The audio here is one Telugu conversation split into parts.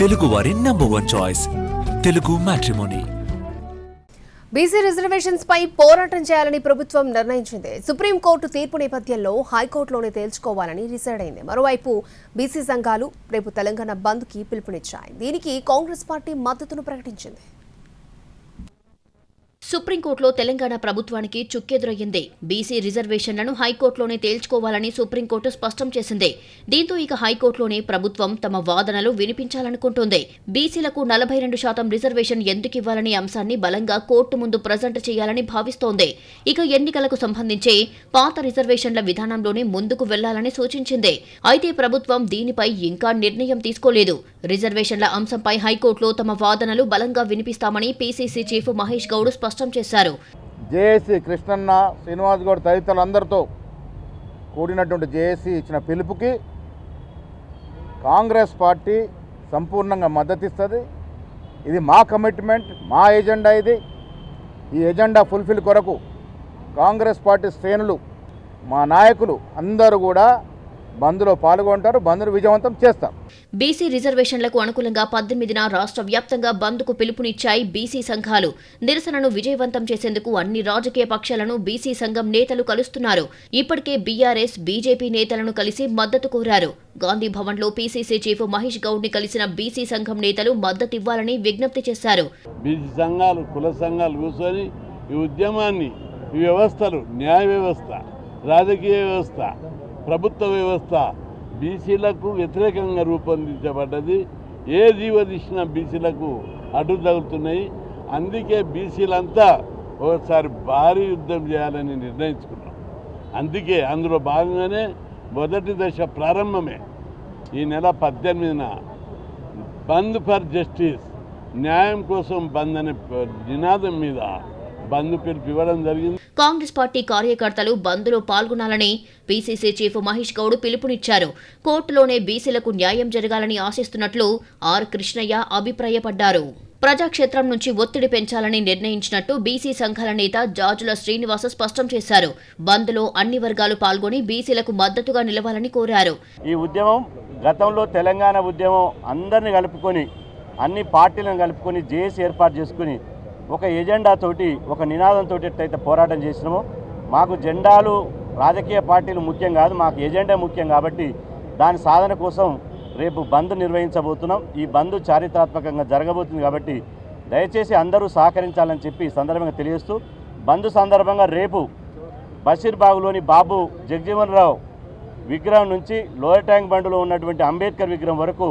తెలుగువారి number 1 choice Telugu matrimony. BC reservations పై పోరాటం చేయాలని ప్రభుత్వం నిర్ణయించింది. సుప్రీంకోర్టు తీర్పు నేపథ్యంలో హైకోర్టులోనే తేల్చుకోవాలని డిసైడ్ అయింది. మరోవైపు బీసీ సంఘాలు రేపు తెలంగాణ బంద్ కి పిలుపునిచ్చాయి. దీనికి కాంగ్రెస్ పార్టీ మద్దతును ప్రకటించింది. సుప్రీంకోర్టులో తెలంగాణ ప్రభుత్వానికి చుక్కెదురయ్యింది. బీసీ రిజర్వేషన్లను హైకోర్టులోనే తేల్చుకోవాలని సుప్రీంకోర్టు స్పష్టం చేసింది. దీంతో ఇక హైకోర్టులోనే ప్రభుత్వం తమ వాదనలు వినిపించాలనుకుంటోంది. బీసీలకు 42% రిజర్వేషన్ ఎందుకివ్వాలనే అంశాన్ని బలంగా కోర్టు ముందు ప్రజెంట్ చేయాలని భావిస్తోంది. ఇక ఎన్నికలకు సంబంధించి పాత రిజర్వేషన్ల విధానంలోనే ముందుకు వెళ్లాలని సూచించింది. అయితే ప్రభుత్వం దీనిపై ఇంకా నిర్ణయం తీసుకోలేదు. రిజర్వేషన్ల అంశంపై హైకోర్టులో తమ వాదనలు బలంగా వినిపిస్తామని పీసీసీ చీఫ్ మహేష్ గౌడ్ స్పష్టం చేశారు. జేఏసీ కృష్ణన్న, శ్రీనివాస్ గౌడ్ తదితరులందరితో కూడినటువంటి జేఏసీ ఇచ్చిన పిలుపుకి కాంగ్రెస్ పార్టీ సంపూర్ణంగా మద్దతిస్తుంది. ఇది మా కమిట్మెంట్, మా ఎజెండా. ఈ ఎజెండా ఫుల్ఫిల్ కొరకు కాంగ్రెస్ పార్టీ శ్రేణులు, మా నాయకులు అందరూ కూడా బంద్లో పాల్గొంటారు. బంద్ను విజయవంతం చేస్తారు. బీసీ రిజర్వేషన్లకు అనుకూలంగా 18న రాష్ట్ర వ్యాప్తంగా బంద్కు పిలుపునిచ్చాయి బీసీ సంఘాలు. నిరసనను విజయవంతం చేసేందుకు అన్ని రాజకీయ పక్షాలను బీసీ సంఘం నేతలు కలుస్తున్నారు. ఇప్పటికే బీఆర్ఎస్, బీజేపీ నేతలను కలిసి మద్దతు కోరారు. గాంధీ భవన్లో పీసీసీ చీఫ్ మహేష్ గౌడ్ ని కలిసిన బీసీ సంఘం నేతలు మద్దతివ్వాలని విజ్ఞప్తి చేశారు. బీసీ సంఘాలు, కుల సంఘాలు కూర్చొని ఈ ఉద్యమాన్ని, ఈ వ్యవస్థలు, న్యాయ వ్యవస్థ, రాజకీయ వ్యవస్థ, ప్రభుత్వ వ్యవస్థ బీసీలకు వ్యతిరేకంగా రూపొందించబడ్డది. ఏ జీవ తీసినా బీసీలకు అడ్డు తగులుతున్నాయి. అందుకే బీసీలంతా ఒకసారి భారీ యుద్ధం చేయాలని నిర్ణయించుకున్నాం. అందుకే అందులో భాగంగానే మొదటి దశ ప్రారంభమే ఈ నెల 18న బంద్ ఫర్ జస్టిస్, న్యాయం కోసం బంద్ అనే నినాదం మీద బంద్ పిలుపు ఇవ్వడం జరిగింది. కాంగ్రెస్ పార్టీ కార్యకర్తలు బంద్లో పాల్గొనాలని పీసీసీ చీఫ్ మహేష్ గౌడ్ పిలుపునిచ్చారు. కోర్టులోనే బీసీలకు న్యాయం జరగాలని ఆశిస్తున్నట్లు ఆర్ కృష్ణయ్య అభిప్రాయపడ్డారు. ప్రజాక్షేత్రం నుంచి ఒత్తిడి పెంచాలని నిర్ణయించినట్టు బీసీ సంఘాల నేత జాజుల శ్రీనివాస స్పష్టం చేశారు. బంద్లో అన్ని వర్గాలు పాల్గొని బీసీలకు మద్దతుగా నిలవాలని కోరారు. ఈ ఉద్యమం గతంలో తెలంగాణ ఉద్యమం అందరిని కలుపుకొని, అన్ని పార్టీలను కలుపుకొని జేఏసీ ఏర్పాటు చేసుకుని ఒక ఎజెండాతోటి, ఒక నినాదంతో ఎట్లయితే పోరాటం చేసినామో, మాకు జెండాలు, రాజకీయ పార్టీలు ముఖ్యం కాదు, మాకు ఎజెండా ముఖ్యం. కాబట్టి దాని సాధన కోసం రేపు బంద్ నిర్వహించబోతున్నాం. ఈ బంద్ చారిత్రాత్మకంగా జరగబోతుంది. కాబట్టి దయచేసి అందరూ సహకరించాలని చెప్పి ఈ సందర్భంగా తెలియజేస్తూ, బంద్ సందర్భంగా రేపు బషీర్బాగ్లోని బాబు జగజీవన్ రావు విగ్రహం నుంచి లోయర్ ట్యాంక్ బండ్లో ఉన్నటువంటి అంబేద్కర్ విగ్రహం వరకు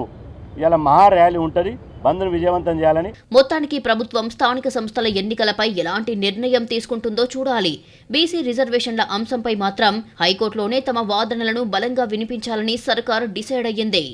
ఇలా మహా ర్యాలీ ఉంటుంది. బంద్ను విజయవంతం చేయాలని. మొత్తానికి ప్రభుత్వం స్థానిక సంస్థల ఎన్నికలపై ఎలాంటి నిర్ణయం తీసుకుంటుందో చూడాలి. బీసీ రిజర్వేషన్ల అంశంపై మాత్రం హైకోర్టులోనే తమ వాదనలను బలంగా వినిపించాలని సర్కార్ డిసైడ్ అయ్యింది.